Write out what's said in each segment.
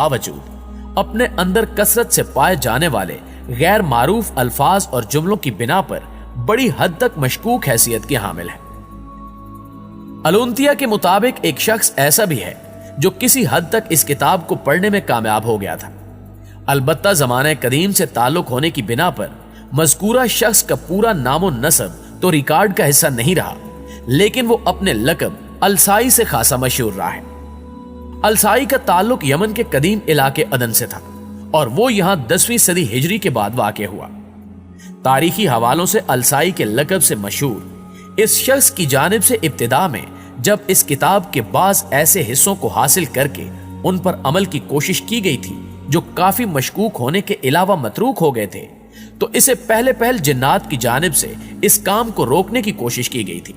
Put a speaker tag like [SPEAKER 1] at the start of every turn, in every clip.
[SPEAKER 1] बावजूद अपने अंदर कसरत से पाए जाने वाले गैर मारूफ अल्फाज और जुमलों की बिना पर बड़ी हद तक मशकूक हैसियत की हामिल है। अलुंतिया के मुताबिक एक शख्स ऐसा भी है जो किसी हद तक इस किताब को पढ़ने में कामयाब हो गया था। अलबत्ता ज़माने कदीम से ताल्लुक होने की बिना पर मज़कूरा शख्स का पूरा नामो नसब तो रिकॉर्ड का हिस्सा नहीं रहा, लेकिन वो अपने लक़ब अलसाई से खासा मशहूर रहा है। अलसाई का ताल्लुक यमन के कदीम इलाके अदन से था और वो यहां 10वीं सदी हिजरी के बाद वाक़ हुआ। तारीखी हवालों से अलसाई के लक़ब से मशहूर इस शख्स की जानिब से इब्तिदा में जब इस किताब के बाज़ ऐसे हिस्सों को हासिल करके उन पर अमल की कोशिश की गई थी जो काफी मशकूक होने के अलावा मतरूक हो गए थे, तो इसे पहले जिन्नात की जानिब से इस काम को रोकने की कोशिश की गई थी।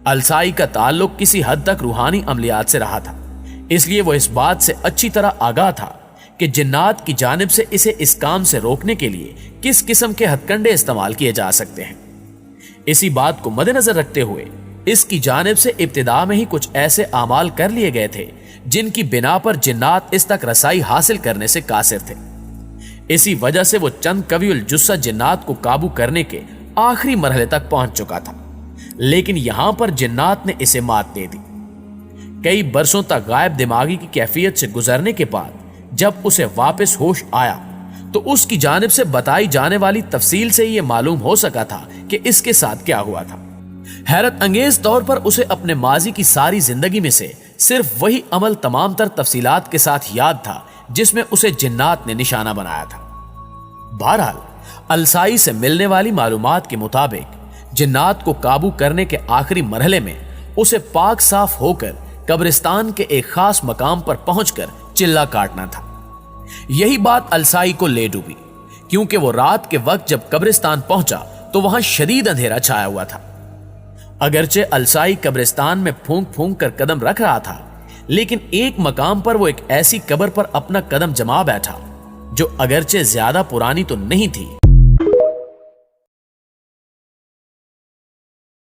[SPEAKER 1] अलसाई का ताल्लुक किसी हद तक रूहानी अमलियात से रहा था, इसलिए वो इस बात से अच्छी तरह आगाह था कि जिन्नात की जानिब से इसे इस काम से रोकने के लिए किस किस्म के हथकंडे इस्तेमाल किए जा सकते हैं। इसी बात को मद्देनजर रखते हुए इसकी जानिब से इब्तिदा में ही कुछ ऐसे आमाल कर लिए गए थे जिनकी बिना पर जिन्नात इस तक रसाई हासिल करने से कासिर थे। इसी वजह से वो चंद कवीउल जुस्सा जिन्नात को काबू करने के आखिरी मरहले तक पहुंच चुका था, लेकिन यहां पर जिन्नात ने इसे मात दे दी। कई बरसों तक गायब दिमागी की कैफियत से गुजरने के बाद जब उसे वापस होश आया तो उसकी जानिब से बताई जाने वाली तफसील से यह मालूम हो सका था कि इसके साथ क्या हुआ था। हैरत अंगेज तौर पर उसे अपने माजी की सारी जिंदगी में से सिर्फ वही अमल तमाम तर तफसीलात के साथ याद था जिसमें उसे जिन्नात ने निशाना बनाया था। बहरहाल अलसाई से मिलने वाली मालूमात के मुताबिक जिन्नात को काबू करने के आखिरी मरहले में उसे पाक साफ होकर कब्रिस्तान के एक खास मकाम पर पहुंचकर चिल्ला काटना था। यही बात अलसाई को ले डूबी, क्योंकि वो रात के वक्त जब कब्रिस्तान पहुंचा तो वहां शदीद अंधेरा छाया हुआ था। अगरचे अलसाई कब्रिस्तान में फूंक फूंक कर कदम रख रहा था, लेकिन एक मकाम पर वो एक ऐसी कब्र पर अपना कदम जमा बैठा जो अगरचे ज्यादा पुरानी तो नहीं थी,